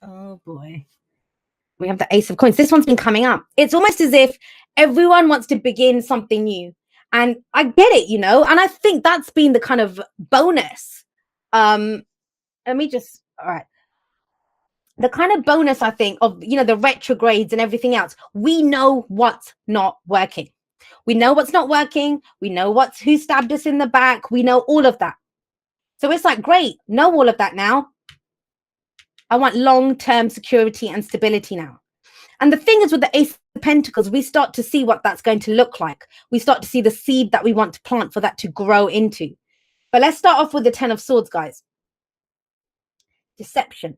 Oh boy. We have the Ace of Coins. This one's been coming up. It's almost as if everyone wants to begin something new. And I get it, you know, and I think that's been the kind of bonus. Um, Let me just, all right. The kind of bonus, I think, of, you know, the retrogrades and everything else. We know what's not working. We know what's not working. We know who stabbed us in the back. We know all of that. So it's like, great, know all of that now. I want long-term security and stability now. And the thing is, with the Ace of Pentacles, we start to see what that's going to look like. We start to see the seed that we want to plant for that to grow into. But let's start off with the Ten of Swords, guys. Deception.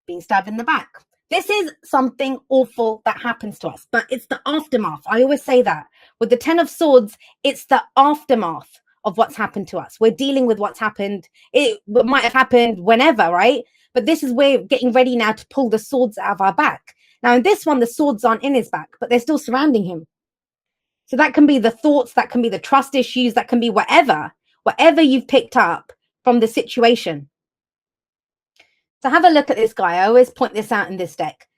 Being stabbed in the back. This is something awful that happens to us, but it's the aftermath. I always say that. With the Ten of Swords, it's the aftermath of what's happened to us. We're dealing with what's happened. It might have happened whenever, right? But this is we're getting ready now to pull the swords out of our back. Now, in this one, the swords aren't in his back, but they're still surrounding him. So that can be the thoughts, that can be the trust issues, that can be whatever you've picked up from the situation. So have a look at this guy. I always point this out in this deck.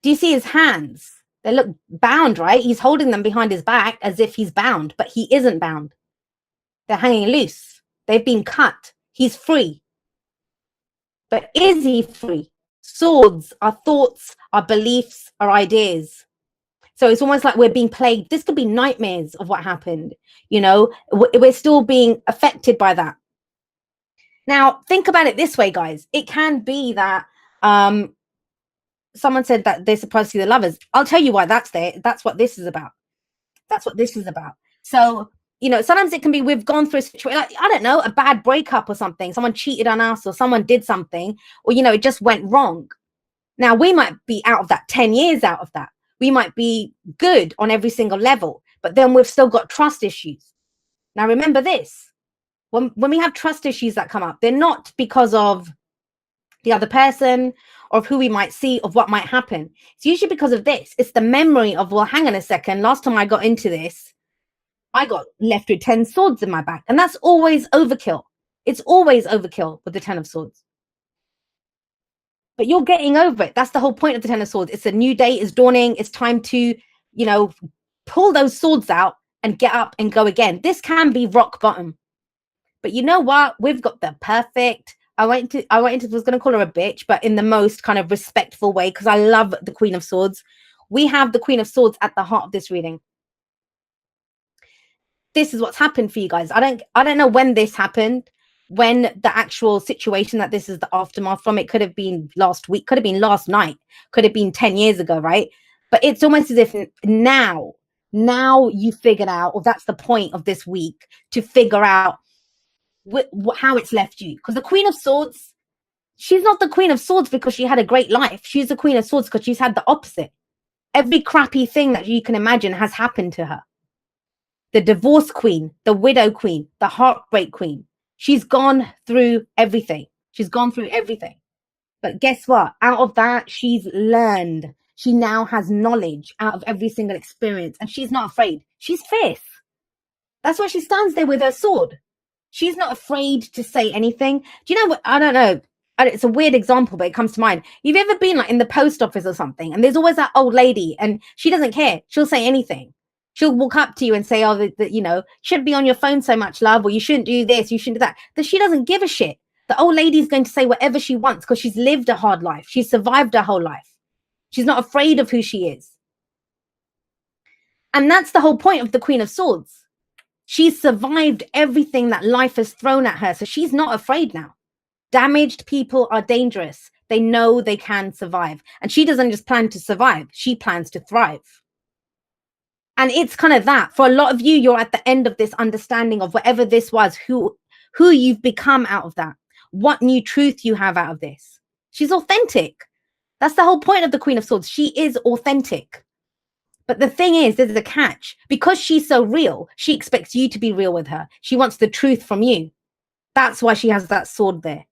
Do you see his hands? They look bound, right? He's holding them behind his back as if he's bound, but he isn't bound. They're hanging loose. They've been cut. He's free. But is he free? Swords are thoughts, are beliefs, are ideas. So it's almost like we're being plagued. This could be nightmares of what happened. You know, we're still being affected by that. Now, think about it this way, guys. It can be that someone said that they're supposed to see the lovers. I'll tell you why that's there. That's what this is about. That's what this is about. So, you know, sometimes it can be we've gone through a situation, like, I don't know, a bad breakup or something. Someone cheated on us or someone did something, or, you know, it just went wrong. Now, we might be out of that 10 years out of that. We might be good on every single level, but then we've still got trust issues. Now, remember this. When we have trust issues that come up, they're not because of the other person or of who we might see, of what might happen. It's usually because of this. It's the memory of, well, hang on a second. Last time I got into this, I got left with 10 swords in my back. And that's always overkill. It's always overkill with the 10 of swords. But you're getting over it. That's the whole point of the 10 of swords. It's a new day. It's dawning. It's time to, you know, pull those swords out and get up and go again. This can be rock bottom. But you know what? We've got the perfect. I was going to call her a bitch, but in the most kind of respectful way, because I love the Queen of Swords. We have the Queen of Swords at the heart of this reading. This is what's happened for you guys. I don't know when this happened, when the actual situation that this is the aftermath from. It could have been last week, could have been last night, could have been 10 years ago, right? But it's almost as if now you figured out, or that's the point of this week, to figure out how it's left you. Because the Queen of Swords, she's not the Queen of Swords because she had a great life. She's the Queen of Swords because she's had the opposite. Every crappy thing that you can imagine has happened to her. The divorce queen, the widow queen, the heartbreak queen. She's gone through everything. She's gone through everything. But guess what? Out of that, she's learned. She now has knowledge out of every single experience. And she's not afraid. She's fierce. That's why she stands there with her sword. She's not afraid to say anything. Do you know what? I don't know. It's a weird example, but it comes to mind. You've ever been like in the post office or something, and there's always that old lady, and she doesn't care. She'll say anything. She'll walk up to you and say, oh, you know, shouldn't be on your phone so much, love, or you shouldn't do this, you shouldn't do that. That she doesn't give a shit. The old lady's going to say whatever she wants because she's lived a hard life. She's survived her whole life. She's not afraid of who she is. And that's the whole point of the Queen of Swords. She's survived everything that life has thrown at her. So she's not afraid now. Damaged people are dangerous. They know they can survive. And she doesn't just plan to survive. She plans to thrive. And it's kind of that. For a lot of you, you're at the end of this understanding of whatever this was, who you've become out of that. What new truth you have out of this. She's authentic. That's the whole point of the Queen of Swords. She is authentic. But the thing is, there's a catch. Because she's so real, she expects you to be real with her. She wants the truth from you. That's why she has that sword there.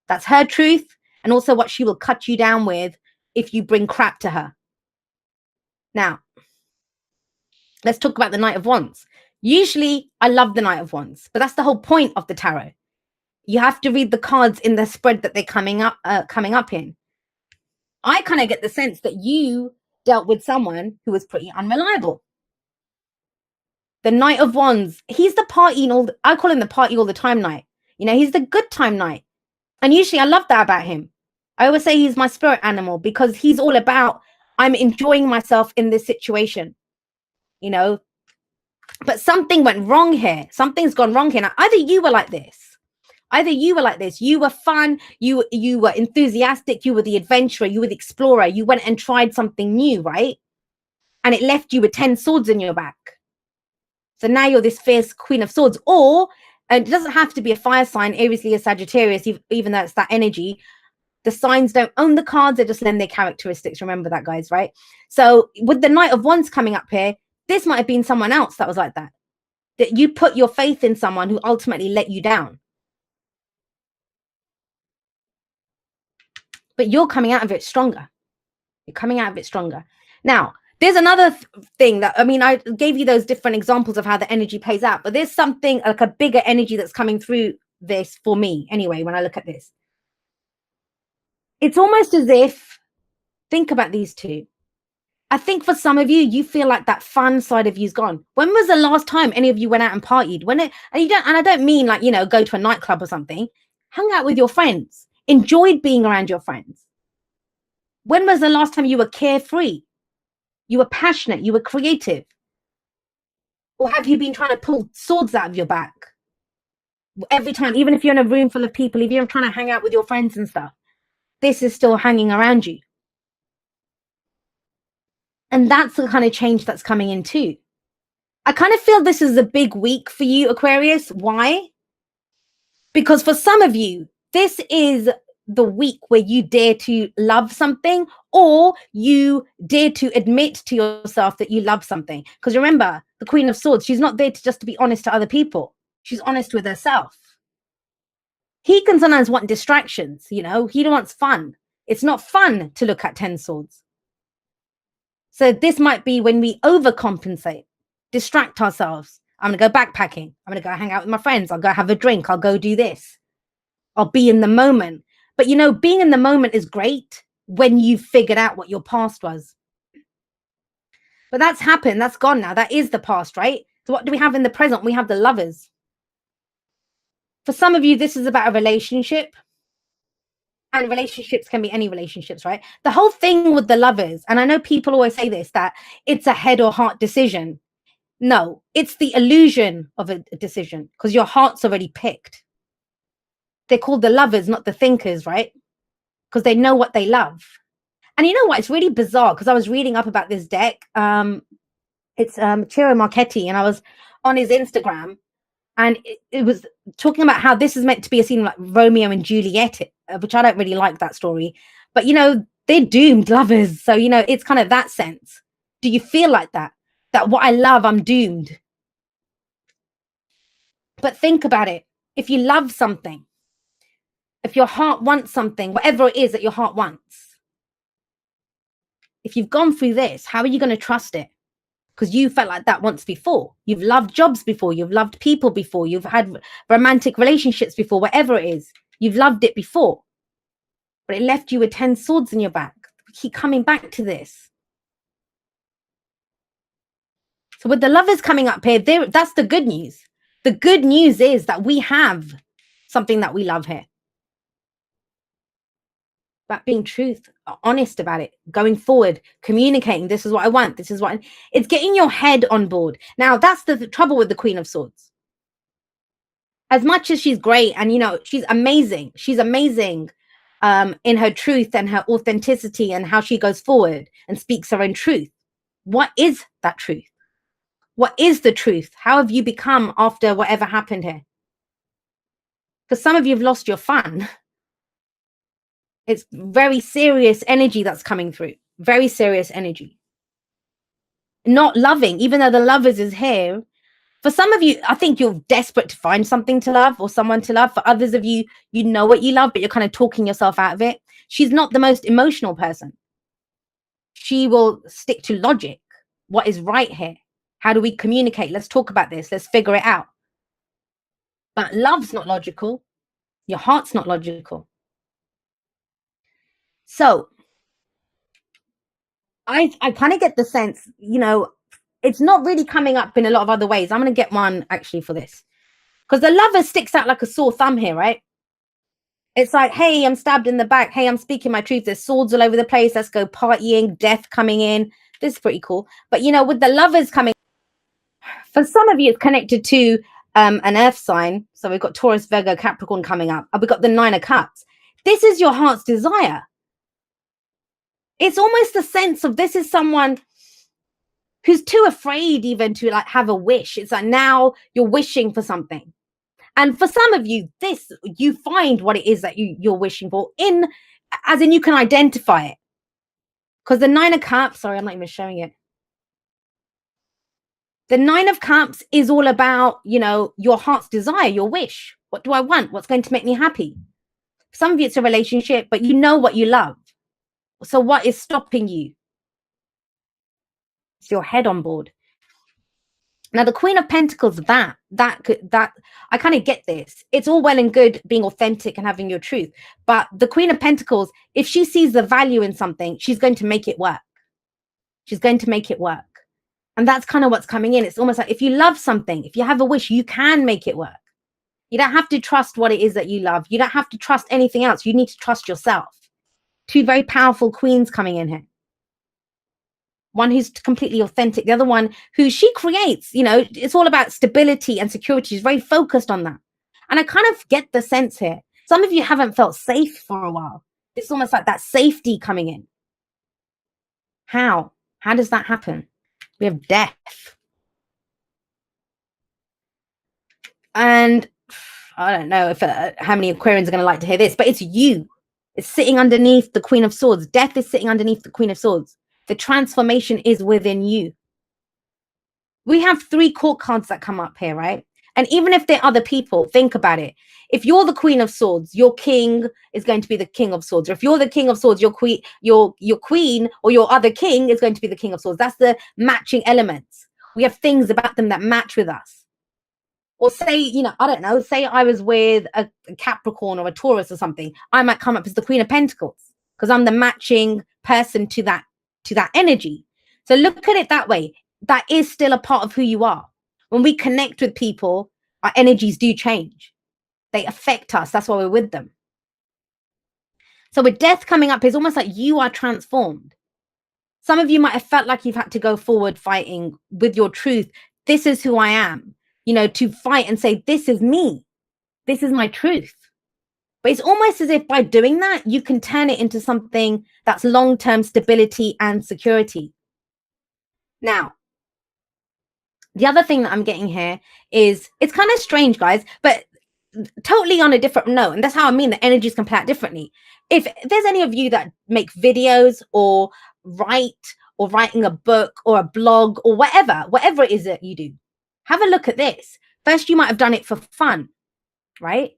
That's her truth, and also what she will cut you down with if you bring crap to her. Now, let's talk about the Knight of Wands. Usually, I love the Knight of Wands, but that's the whole point of the tarot. You have to read the cards in the spread that they're coming up in. I kind of get the sense that you dealt with someone who was pretty unreliable. The Knight of Wands, he's the party, I call him the party all the time knight. You know, he's the good time knight. And usually I love that about him. I always say he's my spirit animal because he's all about, I'm enjoying myself in this situation, you know. But something went wrong here. Something's gone wrong here. Now, either you were like this. You were fun. You were enthusiastic. You were the adventurer. You were the explorer. You went and tried something new, right? And it left you with 10 swords in your back. So now you're this fierce Queen of Swords. Or, and it doesn't have to be a fire sign, Aries, Leo, Sagittarius, even though it's that energy. The signs don't own the cards. They just lend their characteristics. Remember that, guys, right? So with the Knight of Wands coming up here, this might have been someone else that was like that. That you put your faith in someone who ultimately let you down. But you're coming out of it stronger. You're coming out of it stronger. Now, there's another thing that, I mean, I gave you those different examples of how the energy plays out, but there's something like a bigger energy that's coming through this for me anyway, when I look at this. It's almost as if, think about these two. I think for some of you, you feel like that fun side of you's gone. When was the last time any of you went out and partied? And I don't mean like, you know, go to a nightclub or something. Hung out with your friends, enjoyed being around your friends. When was the last time you were carefree? You were passionate, you were creative? Or have you been trying to pull swords out of your back? Every time, even if you're in a room full of people, if you're trying to hang out with your friends and stuff, this is still hanging around you. And that's the kind of change that's coming in too. I kind of feel this is a big week for you, Aquarius. Why? Because for some of you, this is the week where you dare to love something, or you dare to admit to yourself that you love something. Because remember, the Queen of Swords, she's not there just to be honest to other people. She's honest with herself. He can sometimes want distractions, you know, he wants fun. It's not fun to look at 10 swords. So this might be when we overcompensate, distract ourselves. I'm going to go backpacking. I'm going to go hang out with my friends. I'll go have a drink. I'll go do this. I'll be in the moment. But, you know, being in the moment is great when you've figured out what your past was. But that's happened. That's gone now. That is the past, right? So what do we have in the present? We have the Lovers. For some of you, this is about a relationship. And relationships can be any relationships, right? The whole thing with the Lovers, and I know people always say this, that it's a head or heart decision. No, it's the illusion of a decision because your heart's already picked. They're called the Lovers, not the thinkers, right? Because they know what they love. And you know what? It's really bizarre because I was reading up about this deck. It's Ciro Marchetti, and I was on his Instagram, and it was talking about how this is meant to be a scene like Romeo and Juliet, which I don't really like that story. But, you know, they're doomed lovers. So, you know, it's kind of that sense. Do you feel like that? That what I love, I'm doomed. But think about it. If you love something, if your heart wants something, whatever it is that your heart wants, if you've gone through this, how are you going to trust it? Because you felt like that once before. You've loved jobs before. You've loved people before. You've had romantic relationships before, whatever it is. You've loved it before. But it left you with 10 swords in your back. We keep coming back to this. So with the Lovers coming up here, that's the good news. The good news is that we have something that we love here. About being honest about it, going forward, communicating, this is what I want, this is what it's getting your head on board. Now, that's the trouble with the Queen of Swords. As much as she's great and, you know, she's amazing in her truth and her authenticity and how she goes forward and speaks her own truth. What is that truth? What is the truth? How have you become after whatever happened here? Because some of you have lost your fun. It's very serious energy that's coming through. Very serious energy. Not loving, even though the Lovers is here. For some of you, I think you're desperate to find something to love or someone to love. For others of you, you know what you love, but you're kind of talking yourself out of it. She's not the most emotional person. She will stick to logic. What is right here? How do we communicate? Let's talk about this. Let's figure it out. But love's not logical. Your heart's not logical. So I kind of get the sense, it's not really coming up in a lot of other ways. I'm going to get one actually for this, because the lover sticks out like a sore thumb here, right? It's like, hey, I'm stabbed in the back. Hey, I'm speaking my truth. There's swords all over the place. Let's go partying, death coming in. This is pretty cool. But with the lovers coming, for some of you, it's connected to an earth sign. So we've got Taurus, Virgo, Capricorn coming up. And we've got the Nine of Cups. This is your heart's desire. It's almost the sense of this is someone who's too afraid even to like have a wish. It's like now you're wishing for something. And for some of you, you find what it is that you're wishing for, as in you can identify it. Because the Nine of Cups, sorry, I'm not even showing it. The Nine of Cups is all about, your heart's desire, your wish. What do I want? What's going to make me happy? For some of you, it's a relationship, but you know what you love. So what is stopping you? It's your head on board. Now, the Queen of Pentacles, that I kind of get this. It's all well and good being authentic and having your truth. But the Queen of Pentacles, if she sees the value in something, she's going to make it work. She's going to make it work. And that's kind of what's coming in. It's almost like if you love something, if you have a wish, you can make it work. You don't have to trust what it is that you love. You don't have to trust anything else. You need to trust yourself. Two very powerful queens coming in here. One who's completely authentic, the other one who she creates, it's all about stability and security. She's very focused on that. And I kind of get the sense here. Some of you haven't felt safe for a while. It's almost like that safety coming in. How does that happen? We have death. And I don't know if how many Aquarians are going to like to hear this, but it's you. It's sitting underneath the Queen of Swords. Death is sitting underneath the Queen of Swords. The transformation is within you. We have 3 court cards that come up here, right? And even if they're other people, think about it. If you're the Queen of Swords, your king is going to be the King of Swords. Or if you're the King of Swords, your queen or your other king is going to be the King of Swords. That's the matching elements. We have things about them that match with us. Or say, I don't know, say I was with a Capricorn or a Taurus or something. I might come up as the Queen of Pentacles because I'm the matching person to that energy. So look at it that way. That is still a part of who you are. When we connect with people, our energies do change. They affect us. That's why we're with them. So with death coming up, it's almost like you are transformed. Some of you might have felt like you've had to go forward fighting with your truth. This is who I am, to fight and say, this is me. This is my truth. But it's almost as if by doing that, you can turn it into something that's long-term stability and security. Now, the other thing that I'm getting here is, it's kind of strange, guys, but totally on a different note. And that's how I mean the energies can play out differently. If there's any of you that make videos or writing a book or a blog or whatever it is that you do, have a look at this. First, you might have done it for fun, right?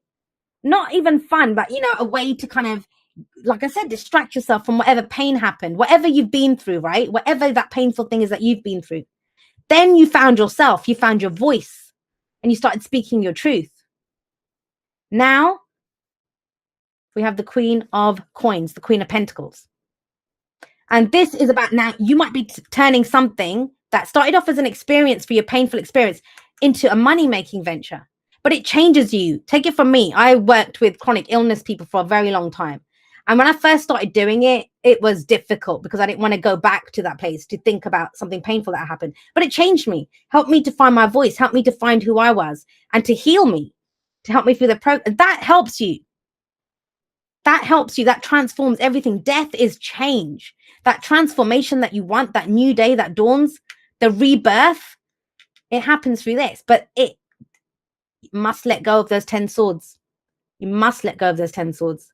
Not even fun, but a way to kind of, like I said, distract yourself from whatever pain happened, whatever you've been through, right? Whatever that painful thing is that you've been through. Then you found yourself, you found your voice, and you started speaking your truth. Now we have the Queen of Coins, the Queen of Pentacles. And this is about, now you might be turning something that started off as an experience for your painful experience into a money-making venture. But it changes you. Take it from me. I worked with chronic illness people for a very long time. And when I first started doing it, it was difficult because I didn't want to go back to that place to think about something painful that happened. But it changed me, helped me to find my voice, helped me to find who I was, and to heal me, to help me through the process. That helps you. That helps you. That transforms everything. Death is change. That transformation that you want, that new day that dawns, the rebirth, it happens through this. But you must let go of those 10 swords. You must let go of those 10 swords.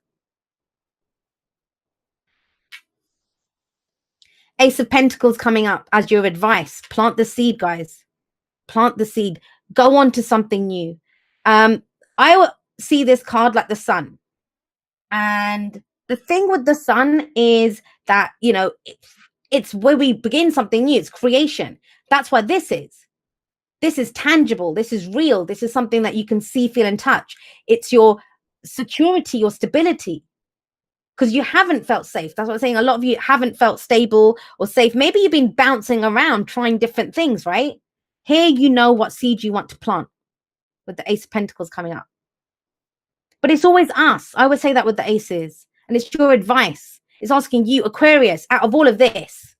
Ace of Pentacles coming up as your advice. Plant the seed, guys. Plant the seed. Go on to something new. I see this card like the sun. And the thing with the sun is that, it's where we begin something new. It's creation. That's why this is tangible. This is real. This is something that you can see, feel, and touch. It's your security, your stability. because you haven't felt safe. That's what I'm saying. A lot of you haven't felt stable or safe. Maybe you've been bouncing around trying different things, right? Here, you know what seed you want to plant with the Ace of Pentacles coming up. But it's always us. I always say that with the aces. And it's your advice. It's asking you, Aquarius, out of all of this,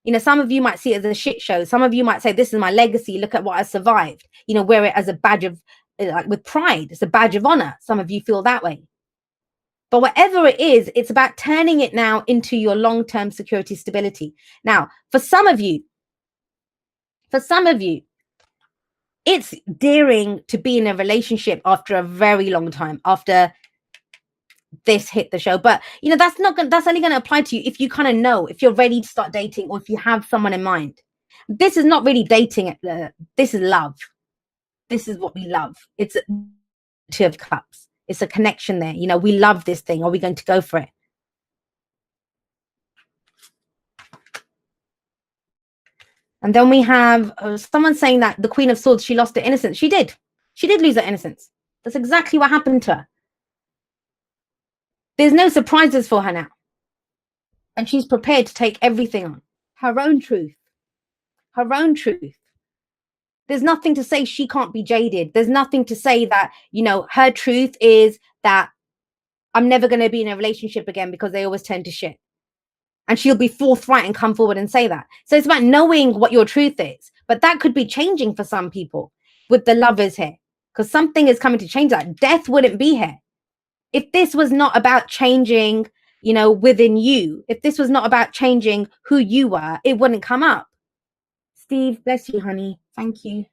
you know, some of you might see it as a shit show. Some of you might say, this is my legacy. Look at what I survived. You know, wear it as a badge of, like with pride. It's a badge of honor. Some of you feel that way. But whatever it is, it's about turning it now into your long-term security, stability. Now, for some of you, it's daring to be in a relationship after a very long time, after this hit the show. But you know, that's only going to apply to you if you kind of know, if you're ready to start dating, or if you have someone in mind. This is not really dating. This is love. This is what we love. It's a Two of Cups. It's a connection there. You know, we love this thing. Are we going to go for it? And then we have someone saying that the Queen of Swords, she lost her innocence. She did. She did lose her innocence. That's exactly what happened to her. There's no surprises for her now. And she's prepared to take everything on. Her own truth. Her own truth. There's nothing to say she can't be jaded. There's nothing to say that, you know, her truth is that I'm never going to be in a relationship again because they always turn to shit. And she'll be forthright and come forward and say that. So it's about knowing what your truth is. But that could be changing for some people with the Lovers here, because something is coming to change that. Death wouldn't be here. If this was not about changing, you know, within you, if this was not about changing who you were, it wouldn't come up. Steve, bless you, honey. Thank you.